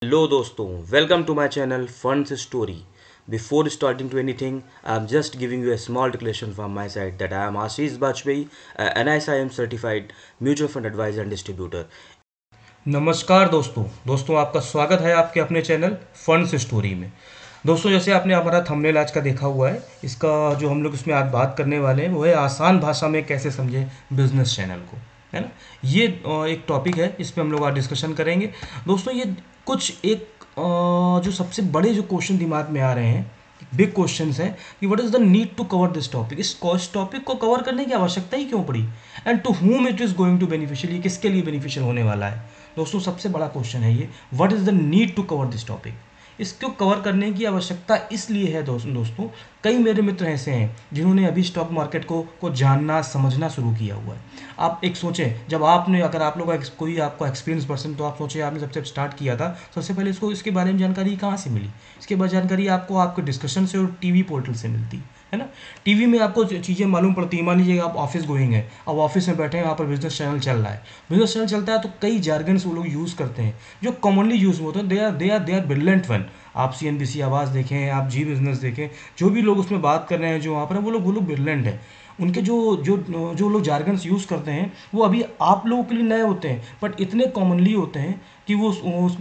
Hello दोस्तों, welcome to my channel Funds Story. Before starting to anything, I'm just giving you a small declaration from my side that I am Ashish Bajpayee, an NISIM certified mutual fund advisor and distributor. नमस्कार दोस्तों आपका स्वागत है आपके अपने channel funds story में। दोस्तों जैसे आपने हमारा थंबनेल आज का देखा हुआ है, इसका जो हम लोग इसमें आज बात करने वाले हैं वो है आसान भाषा में कैसे समझें बिजनेस चैनल को, है ना। ये एक टॉपिक है, इस पर हम लोग आज डिस्कशन करेंगे। दोस्तों ये कुछ एक जो सबसे बड़े जो क्वेश्चन दिमाग में आ रहे हैं, बिग क्वेश्चंस हैं कि what is the need to cover this topic. इस टॉपिक को कवर करने की आवश्यकता ही क्यों पड़ी, and to whom it is going to beneficial, ये किसके लिए बेनिफिशियल होने वाला है। दोस्तों सबसे बड़ा क्वेश्चन है ये, what is the need to cover this topic. इसको कवर करने की आवश्यकता इसलिए है दोस्तों कई मेरे मित्र ऐसे हैं जिन्होंने अभी स्टॉक मार्केट को जानना समझना शुरू किया हुआ है। आप एक सोचें, जब आपने अगर आप लोग कोई आपका एक्सपीरियंस पर्सन, तो आप सोचें आपने सबसे स्टार्ट किया था, सबसे पहले इसको इसके बारे में जानकारी कहाँ से मिली। इसके बाद जानकारी आपको आपके डिस्कशन से और टीवी पोर्टल से मिलती है ना। टीवी में आपको चीज़ें मालूम पड़ती है। मान लीजिए आप ऑफिस गोइंग है, अब ऑफिस में बैठे हैं, वहाँ पर बिजनेस चैनल चल रहा है, बिजनेस चैनल चलता है तो कई जार्गन्स वो लोग यूज़ करते हैं जो कॉमनली यूज़ होते हैं। They are brilliant one. आप CNBC आवाज़ देखें, आप जी बिज़नेस देखें, जो भी लोग उसमें बात कर रहे हैं, जो वहाँ पर हैं, वो लोग ब्रिलियंट हैं। उनके जो जो जो लोग जार्गन्स यूज़ करते हैं वो अभी आप लोगों के लिए नए होते हैं, बट इतने कॉमनली होते हैं कि वो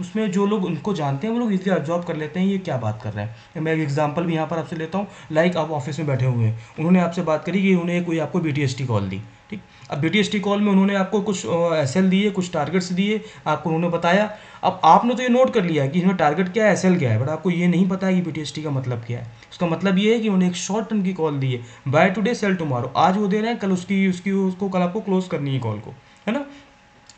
उसमें जो लोग उनको जानते हैं वो लोग इजीली ऑब्जॉर्व कर लेते हैं ये क्या बात कर रहे हैं। मैं एक एग्जांपल भी यहाँ पर आपसे लेता हूँ। लाइक आप ऑफिस में बैठे हुए हैं, उन्होंने आपसे बात करी कि उन्हें कोई आपको BTST कॉल दी, ठीक। अब BTST कॉल में उन्होंने आपको कुछ SL दिए, कुछ टारगेट्स दिए, आपको उन्होंने बताया। अब आपने तो ये नोट कर लिया कि इसमें टारगेट क्या है, SL क्या है, बट आपको ये नहीं पता है कि BTST का मतलब क्या है। उसका मतलब ये है कि उन्होंने एक शॉर्ट टर्म की कॉल दी है, बाय टुडे सेल टुमारो। आज वो दे रहे हैं, कल उसकी उसकी उसको कल आपको क्लोज करनी है कॉल को, है ना।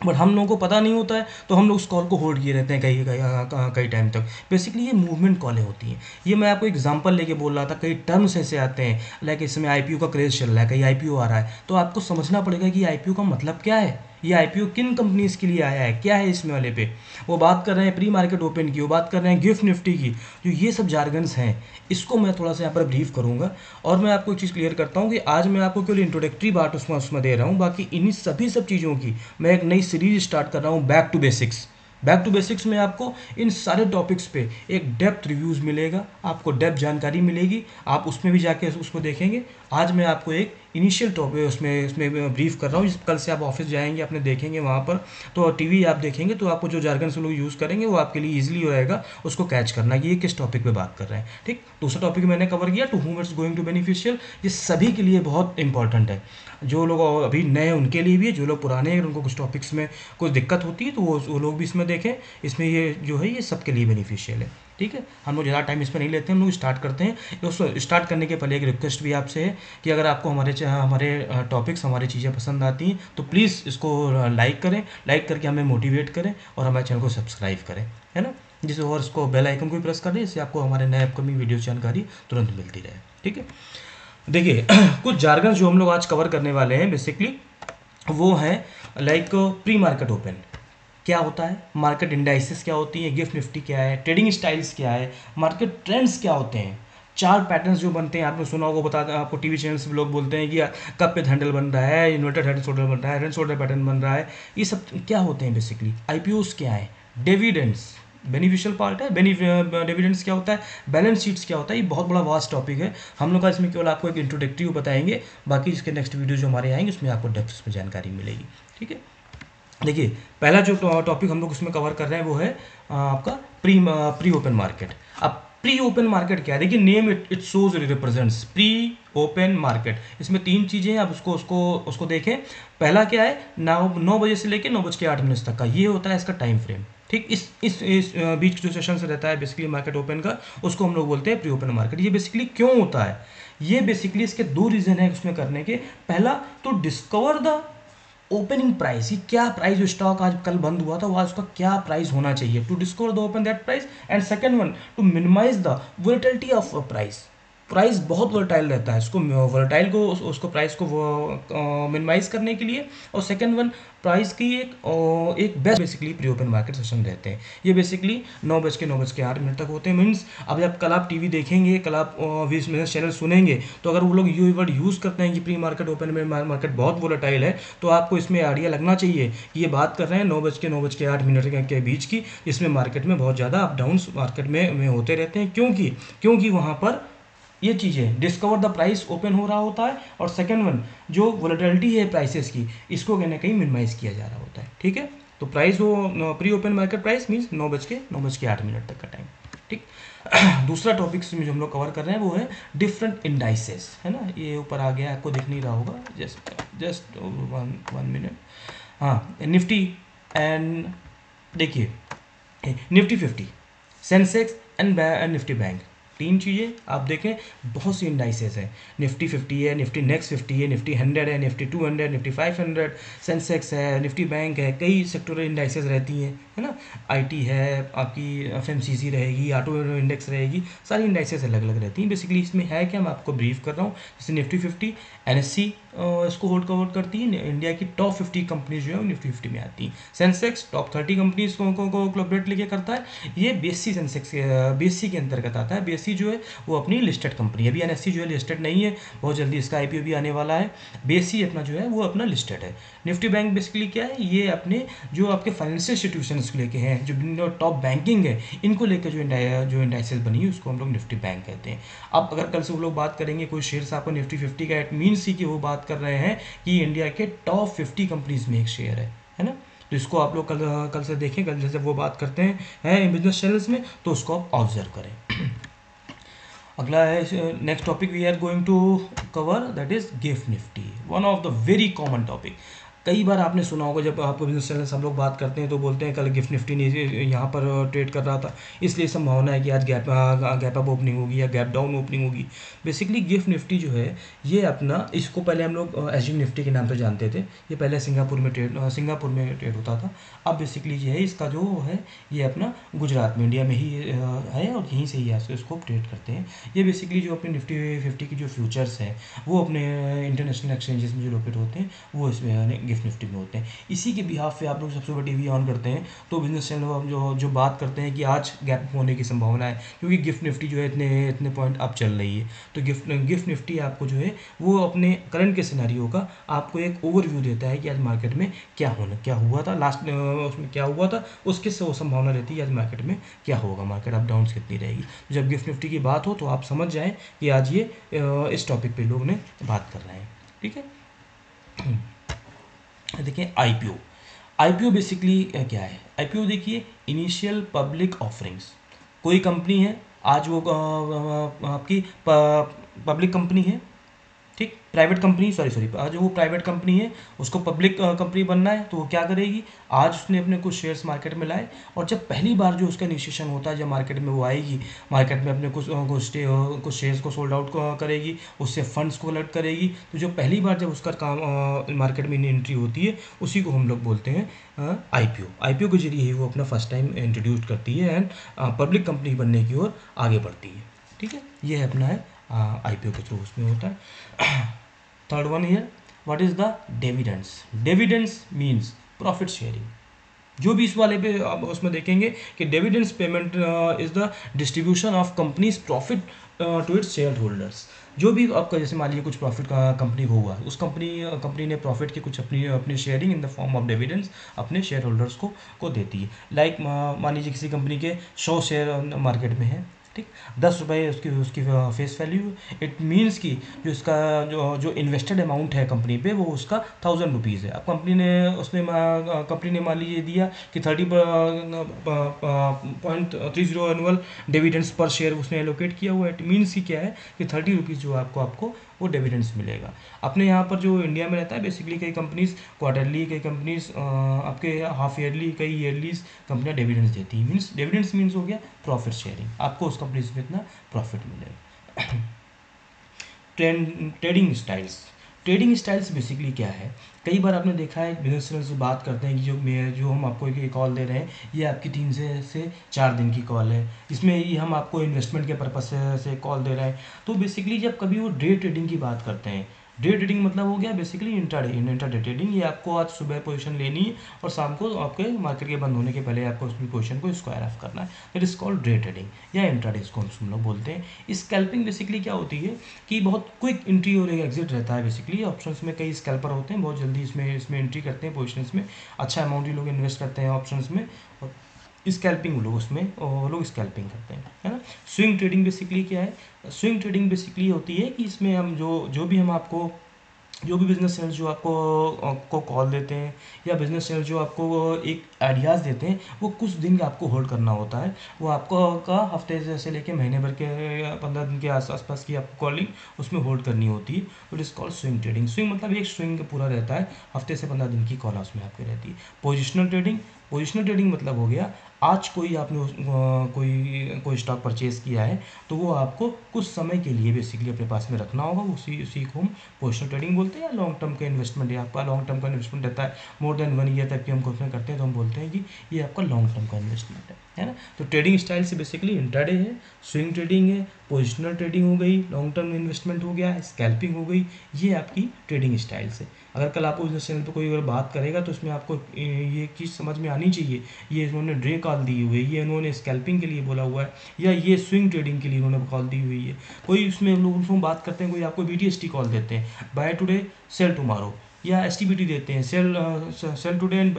बट हम लोगों को पता नहीं होता है, तो हम लोग उस कॉल को होल्ड किए रहते हैं कई टाइम तक। बेसिकली ये मूवमेंट कॉलें होती हैं। ये मैं आपको एग्जांपल लेके बोल रहा था, कई टर्म्स ऐसे आते हैं, लाइक इसमें IPO का क्रेज चल रहा है, कहीं IPO आ रहा है, तो आपको समझना पड़ेगा कि IPO का मतलब क्या है, ये IPO किन कंपनीज के लिए आया है, क्या है इसमें वाले पे। वो बात कर रहे हैं प्री मार्केट ओपन की, वो बात कर रहे हैं गिफ्ट निफ्टी की। जो ये सब जार्गन्स हैं, इसको मैं थोड़ा सा यहाँ पर ब्रीफ करूँगा। और मैं आपको एक चीज़ क्लियर करता हूँ कि आज मैं आपको केवल इंट्रोडक्टरी बात उसमें दे रहा हूँ, बाकी इन्हीं सभी सब चीज़ों की मैं एक नई सीरीज स्टार्ट कर रहा हूँ, back to basics. Back to basics में आपको इन सारे टॉपिक्स पे एक डेप्थ रिव्यूज़ मिलेगा, आपको डेप्थ जानकारी मिलेगी, आप उसमें भी जाके उसको देखेंगे। आज मैं आपको एक इनिशियल टॉपिक उसमें ब्रीफ कर रहा हूँ। कल से आप ऑफिस जाएंगे, अपने देखेंगे वहाँ पर, तो टीवी आप देखेंगे तो आपको जो जार्गन से लोग यूज़ करेंगे वो आपके लिए ईजिली हो रहेगा उसको कैच करना कि ये किस टॉपिक पे बात कर रहे हैं, ठीक। दूसरा टॉपिक मैंने कवर किया, to whom it's going to beneficial. ये सभी के लिए बहुत इंपॉर्टेंट है, जो लोग अभी नए उनके लिए भी है, जो लोग पुराने हैं उनको कुछ टॉपिक्स में कुछ दिक्कत होती है तो वो लोग भी इसमें देखें। इसमें ये जो है ये सबके लिए बेनिफिशियल है, ठीक है। हम लोग ज़्यादा टाइम इसमें नहीं लेते, हम लोग स्टार्ट करते हैं। दोस्तों स्टार्ट करने के पहले एक रिक्वेस्ट भी आपसे है कि अगर आपको हमारे टॉपिक्स, हमारी चीज़ें पसंद आती हैं तो प्लीज़ इसको लाइक करें, लाइक करके हमें मोटिवेट करें और हमारे चैनल को सब्सक्राइब करें, है ना। जिसे और इसको बेल आइकन को भी प्रेस कर दें, इससे आपको हमारे नए अपकमिंग वीडियो जानकारी तुरंत मिलती रहे, ठीक है। देखिए कुछ जार्गन जो हम लोग आज कवर करने वाले हैं बेसिकली वो है लाइक प्री मार्केट ओपन क्या होता है, मार्केट इंडाइसिस क्या होती है, गिफ्ट निफ्टी क्या है, ट्रेडिंग स्टाइल्स क्या है, मार्केट ट्रेंड्स क्या होते हैं, चार पैटर्न्स जो बनते हैं आपने सुना होगा, बताते हैं आपको टीवी चैनल्स में लोग बोलते हैं कि कप पे हैंडल बन रहा है, इन्वर्टेड हेड शोल्डर बन रहा है, हेड शोल्डर पैटर्न बन रहा है। ये सब क्या होते हैं बेसिकली। IPOs क्या है, डिविडेंड्स बेनिफिशियल पार्ट है, डिविडेंड्स क्या होता है, बैलेंस शीट्स क्या होता है। ये बहुत बड़ा वास्ट टॉपिक है, हम लोग का इसमें केवल आपको एक इंट्रोडक्टरी बताएंगे, बाकी इसके नेक्स्ट वीडियो जो हमारे आएंगे उसमें आपको डेप्थ में जानकारी मिलेगी, ठीक है। देखिए पहला जो टॉपिक हम लोग उसमें कवर कर रहे हैं वो है आपका प्री ओपन मार्केट। अब प्री ओपन मार्केट क्या है, देखिए name it shows represents pre open market. इसमें तीन चीज़ें हैं, अब उसको देखें। पहला क्या है, 9 बजे से लेकर 9:08 तक का ये होता है इसका टाइम फ्रेम, ठीक। इस बीच जो सेशन से रहता है बेसिकली मार्केट ओपन का, उसको हम लोग बोलते हैं प्री ओपन मार्केट। ये बेसिकली क्यों होता है, ये बेसिकली इसके दो रीज़न है उसमें करने के। पहला तो डिस्कवर द ओपनिंग प्राइस, ये क्या प्राइस जो स्टॉक आज कल बंद हुआ था वो आज उसका क्या प्राइस होना चाहिए, to discover the open that price. And second one, to minimise the volatility of price. Price बहुत वोलेटाइल रहता है, उसको वोलेटाइल को उसको प्राइस को वो मिनिमाइज करने के लिए। और सेकंड वन, प्राइस की एक best basically pre open market session रहते हैं। ये बेसिकली 9:08 तक होते हैं। मीन्स अब जब कल आप टीवी देखेंगे, कल आप बिजनेस चैनल सुनेंगे, तो अगर वो लोग ये वर्ड यूज़ करते हैं कि प्री मार्केट ओपन में मार्केट बहुत वोलेटाइल है, तो आपको इसमें आइडिया लगना चाहिए कि ये बात कर रहे हैं 9:08 के बीच की, इसमें मार्केट में बहुत ज़्यादा अप डाउन मार्केट में होते रहते हैं। क्योंकि वहाँ पर ये चीज़ें डिस्कवर द प्राइस ओपन हो रहा होता है, और सेकंड वन, जो वोलेटिलिटी है प्राइसेस की, इसको कहीं ना कहीं मिनिमाइज किया जा रहा होता है। ठीक है, तो प्राइस वो pre open market price means 9:08 तक का टाइम। ठीक। दूसरा टॉपिक जो हम लोग कवर कर रहे हैं वो है डिफरेंट इंडाइसेस, है ना, ये ऊपर आ गया, आपको दिख नहीं रहा होगा, जस्ट वन मिनट। हाँ, निफ्टी एंड, देखिए, Nifty 50, Sensex and Nifty bank, तीन चीज़ें आप देखें, बहुत सी इंडाइसेस हैं। निफ्टी 50 है, निफ्टी नेक्स्ट 50 है, निफ्टी 100 है, निफ्टी 200, निफ्टी 500, सेंसेक्स है, निफ्टी बैंक है, कई सेक्टोरल इंडाइसेस रहती हैं, है ना। आईटी है, आपकी एफएमसीजी रहेगी, ऑटो इंडेक्स रहेगी, सारी इंडाइसेस अलग अलग रहती हैं। बेसिकली इसमें है क्या, मैं आपको ब्रीफ कर रहा हूँ। जैसे निफ्टी 50 एनएससी इसको होल्ड कवर करती है, इंडिया की टॉप 50 कंपनीज जो है वो निफ्टी 50 में आती हैं। सेंसेक्स टॉप 30 कंपनीज को कोलैबोरेट लेके करता है। ये बीएससी सेंसेक्स बीएससी के अंतर्गत आता है। बीएससी जो है वो अपनी लिस्टेड कंपनी है, अभी एनएससी जो है लिस्टेड नहीं है, बहुत जल्दी इसका आईपीओ भी आने वाला है। बीएससी अपना जो है वो अपना लिस्टेड है। निफ्टी बैंक बेसिकली क्या है, ये अपने जो आपके फाइनेंशियल इंस्टीट्यूशंस को लेके हैं, जो टॉप बैंकिंग है, इनको लेकर जो इंडाइसेस बनी है, उसको हम लोग निफ्टी बैंक कहते हैं। अब अगर कल से वो लोग बात करेंगे कोई शेयर्स आपको निफ्टी 50 का, इट मीन्स कि वो बात कर रहे हैं कि इंडिया के टॉप 50 कंपनीज में एक शेयर है ना। तो इसको आप लोग कल से देखें, कल जैसे वो बात करते हैं बिजनेस चैनल्स में, तो उसको आप ऑब्जर्व करें। अगला है next topic we are going to cover, that is gift nifty, one of the very common topic. कई बार आपने सुना होगा, जब आपको बिजनेस चैनल से हम लोग बात करते हैं तो बोलते हैं कल गिफ्ट निफ्टी यहाँ पर ट्रेड कर रहा था, इसलिए संभावना है कि आज गैप अप ओपनिंग होगी या गैप डाउन ओपनिंग होगी। बेसिकली गिफ्ट निफ्टी जो है ये अपना, इसको पहले हम लोग एसजी निफ्टी के नाम से जानते थे। ये पहले सिंगापुर में ट्रेड होता था। अब बेसिकली ये है, इसका जो है ये अपना गुजरात में, इंडिया में ही है, और यहीं से ही इसको ट्रेड करते हैं। ये बेसिकली जो अपने निफ्टी 50 की जो फ्यूचर्स हैं वो अपने इंटरनेशनल एक्सचेंजेस में जो लोकेट होते हैं वो इसमें गिफ्ट निफ्टी में होते हैं। इसी के बिहाफ पे आप लोग सबसे बड़ा टीवी ऑन करते हैं तो बिजनेस चैनल हम जो बात करते हैं कि आज गैप होने की संभावना है, क्योंकि गिफ्ट निफ्टी जो है इतने पॉइंट अप चल रही है। तो गिफ्ट निफ्टी आपको जो है वो अपने करंट के सिनेरियो का आपको एक ओवरव्यू देता है कि आज मार्केट में क्या हुआ था लास्ट उसमें क्या हुआ था, उसके से वो संभावना रहती है आज मार्केट में क्या होगा, मार्केट अप डाउन कितनी रहेगी। तो जब गिफ्ट निफ्टी की बात हो तो आप समझ जाएं कि आज ये इस टॉपिक पे लोग ने बात कर रहे हैं। ठीक है। देखिए आईपीओ बेसिकली क्या है। आईपीओ देखिए, इनिशियल पब्लिक ऑफरिंग्स। कोई कंपनी है आज वो आपकी पब्लिक कंपनी है, ठीक, प्राइवेट कंपनी, सॉरी आज वो प्राइवेट कंपनी है, उसको पब्लिक कंपनी बनना है, तो वो क्या करेगी, आज उसने अपने कुछ शेयर्स मार्केट में लाए, और जब पहली बार जो उसका इनिशिएशन होता है, जब मार्केट में वो आएगी, मार्केट में अपने कुछ शेयर्स को सोल्ड आउट करेगी, उससे फंड्स को कलेक्ट करेगी। तो जो पहली बार जब उसका काम मार्केट में एंट्री होती है, उसी को हम लोग बोलते हैं आईपीओ के जरिए ही वो अपना फर्स्ट टाइम इंट्रोड्यूस करती है एंड पब्लिक कंपनी बनने की ओर आगे बढ़ती है। ठीक है, ये है अपना है आईपीओ के थ्रू उसमें होता है। Third one here, what is the dividends. Dividends means profit sharing. जो भी इस वाले पे आप उसमें देखेंगे कि dividends payment is the distribution of company's profit to its share holders. जो भी आपका, जैसे मान लीजिए कुछ प्रॉफिट का कंपनी को हुआ, उस कंपनी ने प्रॉफिट की कुछ अपनी sharing in the form of dividends अपने शेयर होल्डर्स को देती है। लाइक मान लीजिए किसी कंपनी के 100 शेयर मार्केट में है, ठीक, 10 रुपये उसकी फेस वैल्यू, इट मीन्स कि जो इसका जो इन्वेस्टेड अमाउंट है कंपनी पे वो उसका 1000 रुपीज़ है। अब कंपनी ने मान लीजिए दिया कि 30.30 एनुअल डिविडेंड्स पर शेयर उसने एलोकेट किया हुआ है। इट मीन्स कि क्या है कि 30 रुपीज़ जो आपको वो डिविडेंड्स मिलेगा। अपने यहाँ पर जो इंडिया में रहता है, बेसिकली कई कंपनीज क्वार्टरली, कई कंपनीज आपके हाफ ईयरली, कई ईयरलीज कंपनियाँ डिविडेंड्स देती है। डिविडेंड्स मीन्स हो गया प्रॉफिट शेयरिंग, आपको उस कंपनी से इतना प्रॉफिट मिलेगा। Trading styles. Trading styles basically क्या है, कई बार आपने देखा है बिजनेस से बात करते हैं कि जो हम आपको एक कॉल दे रहे हैं, ये आपकी 3 से 4 दिन की कॉल है, इसमें ये हम आपको इन्वेस्टमेंट के पर्पज से कॉल दे रहे हैं। तो बेसिकली जब कभी वो डे ट्रेडिंग की बात करते हैं, डे ट्रेडिंग मतलब हो गया बेसिकली इंट्राडे ट्रेडिंग, ये आपको आज सुबह पोजीशन लेनी है और शाम को आपके मार्केट के बंद होने के पहले आपको उसकी पोजीशन को स्क्वायर ऑफ करना है, that is called day trading या इंट्राडे, इसको हम लोग बोलते हैं। स्कैल्पिंग बेसिकली क्या होती है कि बहुत क्विक एंट्री और एक एग्जिट रहता है। बेसिकली ऑप्शंस में कई स्कैल्पर होते हैं, बहुत जल्दी इसमें एंट्री करते हैं पोजीशंस में, अच्छा अमाउंट ही लोग इन्वेस्ट करते हैं ऑप्शंस में, और स्कैल्पिंग लोग उसमें लोग स्कैल्पिंग करते हैं, है ना। स्विंग ट्रेडिंग बेसिकली क्या है, स्विंग ट्रेडिंग बेसिकली होती है कि इसमें हम जो भी बिजनेस सेल्स जो आपको कॉल देते हैं, या बिजनेस सेल्स जो आपको एक आइडियाज़ देते हैं, वो कुछ दिन का आपको होल्ड करना होता है। वो आपको का हफ्ते से लेके महीने भर के 15 दिन के आसपास की आपको कॉलिंग उसमें होल्ड करनी होती है। तो it is called swing trading. Swing मतलब एक स्विंग पूरा रहता है, हफ्ते से 15 दिन की कॉल उसमें आपकी रहती है। पोजिशनल ट्रेडिंग मतलब हो गया, आज कोई आपने कोई स्टॉक परचेज किया है, तो वो आपको कुछ समय के लिए बेसिकली अपने पास में रखना होगा, उसी को हम पोजिशनल ट्रेडिंग बोलते हैं। या लॉन्ग टर्म का इन्वेस्टमेंट, या आपका लॉन्ग टर्म का इन्वेस्टमेंट रहता है, मोर देन 1 ईयर तक की हम उसमें करते हैं, तो हम बोलते हैं कि ये आपका लॉन्ग टर्म का इन्वेस्टमेंट है ना। तो ट्रेडिंग स्टाइल से बेसिकली इंट्राडे है, स्विंग ट्रेडिंग है, पोजिशनल ट्रेडिंग हो गई, लॉन्ग टर्म इन्वेस्टमेंट हो गया, स्कैल्पिंग हो गई, ये आपकी ट्रेडिंग स्टाइल्स है। अगर कल आपको इस चैनल पर कोई अगर बात करेगा तो इसमें आपको ये चीज़ समझ में आनी चाहिए, ये इन्होंने ड्रे कॉल दी हुई है, ये इन्होंने स्कैल्पिंग के लिए बोला हुआ है, या ये स्विंग ट्रेडिंग के लिए इन्होंने कॉल दी हुई है। कोई उसमें लोग उसमें बात करते हैं, कोई आपको BTST कॉल देते हैं, बाय टुडे सेल टुमारो, या STBT देते हैं, sell today and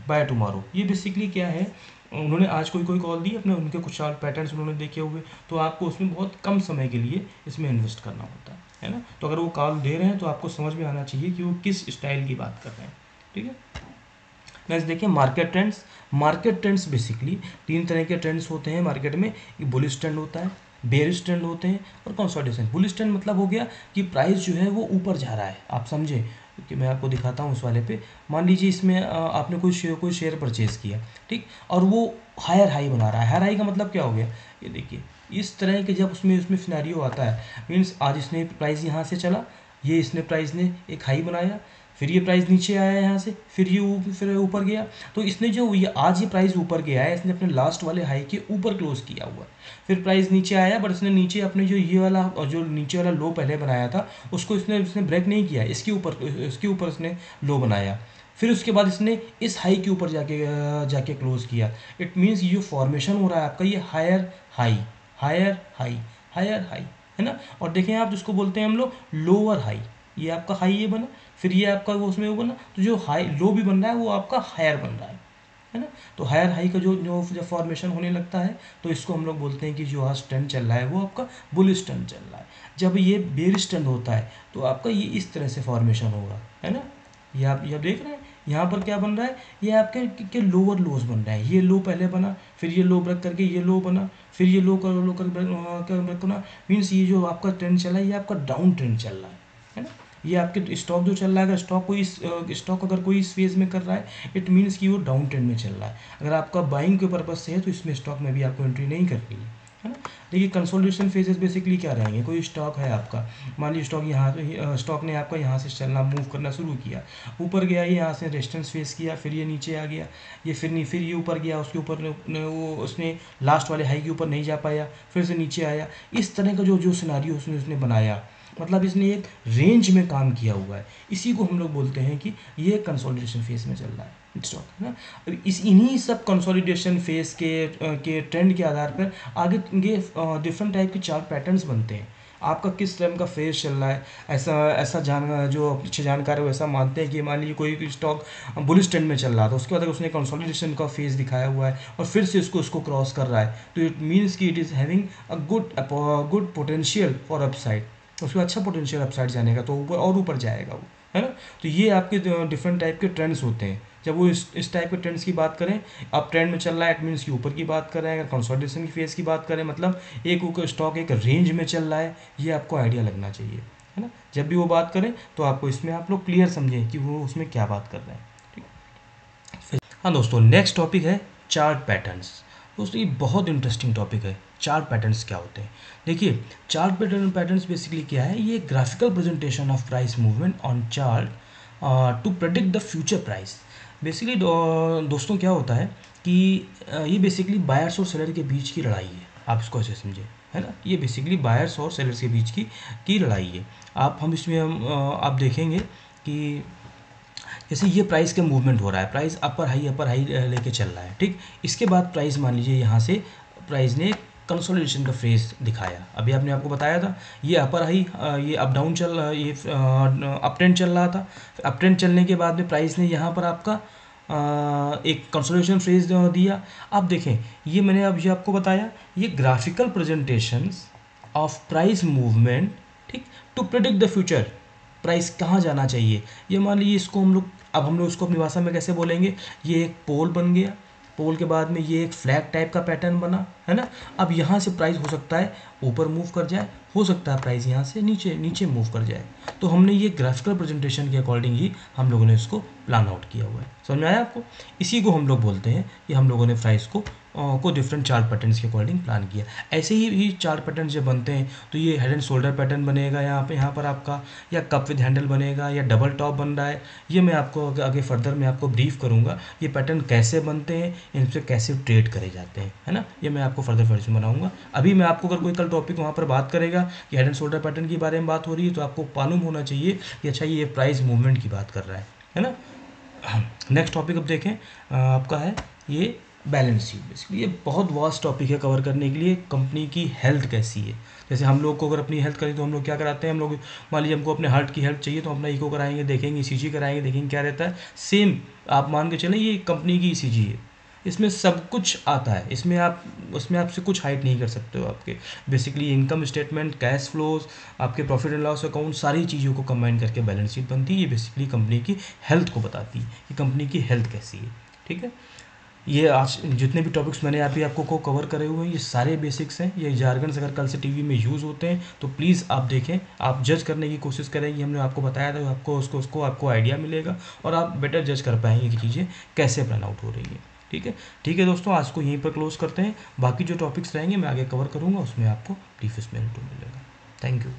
buy tomorrow. ये बेसिकली क्या है, उन्होंने आज कोई कॉल दी, अपने उनके कुछ चार्ट पैटर्न्स उन्होंने देखे हुए, तो आपको उसमें बहुत कम समय के लिए इसमें इन्वेस्ट करना होता है ना। तो अगर वो कॉल दे रहे हैं तो आपको समझ में आना चाहिए कि वो किस स्टाइल की बात कर रहे हैं, ठीक है। नेक्स्ट देखिए market trends. Market trends basically 3 तरह के ट्रेंड्स होते हैं मार्केट में, बुलिश ट्रेंड होता है, बेरिश ट्रेंड होते हैं, और कंसोलिडेशन। बुलिश ट्रेंड मतलब हो गया कि प्राइस जो है वो ऊपर जा रहा है, आप समझे कि मैं आपको दिखाता हूँ उस वाले पे। मान लीजिए इसमें आपने कोई शेयर परचेज किया, ठीक, और वो हायर हाई बना रहा है। हायर हाई का मतलब क्या हो गया, ये देखिए इस तरह के जब उसमें सिनेरियो आता है, मीन्स आज इसने प्राइस यहाँ से चला, ये इसने प्राइस ने एक हाई बनाया, फिर ये प्राइस नीचे आया यहाँ से, फिर ऊपर गया, तो इसने जो ये आज ये प्राइस ऊपर गया है, इसने अपने लास्ट वाले हाई के ऊपर क्लोज किया हुआ है। फिर प्राइस नीचे आया, बट इसने नीचे अपने जो नीचे वाला लो पहले बनाया था उसको इसने ब्रेक नहीं किया, इसके ऊपर इसने लो बनाया। फिर उसके बाद इसने इस हाई के ऊपर जाके क्लोज किया। इट मीन्स ये जो फॉर्मेशन हो रहा है आपका, ये higher high higher high higher high, है ना। और देखें आप जिसको बोलते हैं हम लोग लोअर हाई, ये आपका हाई ये बना, फिर ये आपका वो उसमें वो बना, तो जो हाई लो भी बन रहा है वो आपका हायर बन रहा है ना। तो हायर हाई का जो जब फॉर्मेशन होने लगता है, तो इसको हम लोग बोलते हैं कि जो आज ट्रेंड चल रहा है वो आपका बुलिश ट्रेंड चल रहा है। जब ये बेरिश ट्रेंड होता है तो आपका ये इस तरह से फॉर्मेशन होगा, है ना। ये आप देख रहे हैं यहाँ पर क्या बन रहा है, ये आपके लोअर लोज बन रहा है। ये लो पहले बना, फिर ये लो ब्रेक करके ये लो बना, फिर ये लो कर ब्रेक बना, मीन्स ये जो आपका ट्रेंड चला है ये आपका डाउन ट्रेंड चल रहा है ना। ये आपके स्टॉक जो चल रहा है, अगर स्टॉक अगर कोई इस फेज में कर रहा है, इट मीन्स कि वो डाउन ट्रेंड में चल रहा है। अगर आपका बाइंग के पर्पज से है तो इसमें स्टॉक में भी आपको एंट्री नहीं करनी है ना। देखिए कंसोलिडेशन फेजेस बेसिकली क्या रहेंगे, कोई स्टॉक है आपका, मान लीजिए स्टॉक ने आपका यहाँ से चलना मूव करना शुरू किया, ऊपर गया, ये यहाँ से रेजिस्टेंस फेस किया, फिर ये नीचे आ गया, ये फिर ये ऊपर गया, उसके ऊपर वो उसने लास्ट वाले हाई के ऊपर नहीं जा पाया, फिर से नीचे आया। इस तरह का जो सिनारियो उसने बनाया, मतलब इसने एक रेंज में काम किया हुआ है, इसी को हम लोग बोलते हैं कि ये कंसोलिडेशन फेज में चल रहा है स्टॉक, है ना। इन्हीं सब कंसोलिडेशन फेज के ट्रेंड के आधार पर आगे डिफरेंट टाइप के चार्ट पैटर्न्स बनते हैं। आपका किस टाइम का फेज चल रहा है, ऐसा जो अच्छे जानकार है वैसा मानते हैं कि मान लीजिए कोई स्टॉक बुलिश ट्रेंड में चल रहा था, उसके बाद उसने कंसोलिडेशन का फेज दिखाया हुआ है और फिर से उसको क्रॉस कर रहा है, तो इट मीन्स कि it is having a good potential for upside, उसमें अच्छा पोटेंशियल अपसाइड जाने का, तो ऊपर जाएगा वो, है ना। तो ये आपके डिफरेंट टाइप के ट्रेंड्स होते हैं। जब वो इस टाइप के ट्रेंड्स की बात करें, अब ट्रेंड में चल रहा है, इट मीन्स कि ऊपर की बात कर रहे हैं। अगर कंसोलिडेशन की फेज की बात करें, मतलब एक स्टॉक एक रेंज में चल रहा है, ये आपको आइडिया लगना चाहिए, है ना। जब भी वो बात करें तो आपको इसमें आप लोग क्लियर समझें कि वो उसमें क्या बात कर रहे हैं, ठीक। हाँ दोस्तों, नेक्स्ट टॉपिक है चार्ट पैटर्न्स। दोस्तों ये बहुत इंटरेस्टिंग टॉपिक है, चार्ट पैटर्न्स क्या होते हैं। देखिए चार्ट पैटर्न्स बेसिकली क्या है, ये graphical presentation of price movement on chart to predict the future price. Basically दोस्तों क्या होता है कि ये बेसिकली बायर्स और सेलर के बीच की लड़ाई है, आप इसको ऐसे समझे, है ना। ये बेसिकली बायर्स और सेलर्स के बीच की लड़ाई है। हम इसमें आप देखेंगे कि जैसे ये प्राइस का मूवमेंट हो रहा है, प्राइस अपर हाई लेके चल रहा है, ठीक। इसके बाद प्राइस मान लीजिए यहाँ से प्राइस ने कंसोलिडेशन का फेज दिखाया, अभी आपने आपको बताया था ये अपर हाई, ये अप डाउन चल ये अप ट्रेंड चल रहा था। अप ट्रेंड चलने के बाद में प्राइस ने यहाँ पर आपका एक कंसोलिडेशन फेज दिया। अब देखें ये मैंने अब ये आपको बताया, ये graphical presentations of price movement, ठीक, to predict the future price कहाँ जाना चाहिए। ये मान लीजिए इसको हम लोग इसको अपनी भाषा में कैसे बोलेंगे, ये एक पोल बन गया, पोल के बाद में ये एक फ्लैग टाइप का पैटर्न बना, है ना। अब यहाँ से प्राइस हो सकता है ऊपर मूव कर जाए, हो सकता है प्राइस यहाँ से नीचे मूव कर जाए। तो हमने ये ग्राफिकल प्रेजेंटेशन के अकॉर्डिंग ही हम लोगों ने इसको प्लान आउट किया हुआ है, समझ में आया आपको। इसी को हम लोग बोलते हैं कि हम लोगों ने प्राइस को डिफरेंट चार्ट पैटर्न्स के अकॉर्डिंग प्लान किया। ऐसे ही चार्ट पैटर्न जब बनते हैं तो ये हेड एंड शोल्डर पैटर्न बनेगा यहाँ पर आपका, या कप विद हैंडल बनेगा, या डबल टॉप बन रहा है। ये मैं आपको आगे फर्दर मैं आपको ब्रीफ करूँगा ये पैटर्न कैसे बनते हैं, इनसे कैसे ट्रेड करे जाते हैं, है ना। ये मैं आपको फर्दर वर्जन बनाऊंगा। अभी मैं आपको अगर कोई कल टॉपिक वहाँ पर बात करेगा कि हेड एंड शोल्डर पैटर्न के बारे में बात हो रही है तो आपको मालूम होना चाहिए कि अच्छा ये प्राइस मूवमेंट की बात कर रहा है ना। नेक्स्ट टॉपिक अब देखें आपका है ये बैलेंस शीट। बेसिकली ये बहुत वास्ट टॉपिक है कवर करने के लिए, कंपनी की हेल्थ कैसी है। जैसे हम लोग को अगर अपनी हेल्थ करें तो हम लोग क्या कराते हैं, हम लोग मान लीजिए हमको अपने हार्ट की हेल्थ चाहिए तो अपना इको कराएंगे, देखेंगे ईसीजी कराएंगे, देखेंगे क्या रहता है। सेम आप मान के चलें ये कंपनी की ईसीजी है, इसमें सब कुछ आता है, उसमें आपसे कुछ हाइड नहीं कर सकते हो। आपके basically income statement, cash flows, आपके प्रॉफिट एंड लॉस अकाउंट, सारी चीज़ों को कंबाइन करके बैलेंस शीट बनती है। ये बेसिकली कंपनी की हेल्थ को बताती है कि कंपनी की हेल्थ कैसी है, ठीक है। ये आज जितने भी टॉपिक्स मैंने अभी आपको को कवर करे हुए हैं ये सारे बेसिक्स हैं। ये जार्गन्स अगर कल से टीवी में यूज़ होते हैं तो प्लीज़ आप देखें, आप जज करने की कोशिश करेंगे। हमने आपको बताया था आपको उसको आपको आइडिया मिलेगा और आप बेटर जज कर पाएंगे कि चीज़ें कैसे प्लान आउट हो रही है, ठीक है दोस्तों। आज को यहीं पर क्लोज करते हैं, बाकी जो टॉपिक्स रहेंगे मैं आगे कवर करूँगा, उसमें आपको ब्रीफ इसमें मिलेगा। Thank you.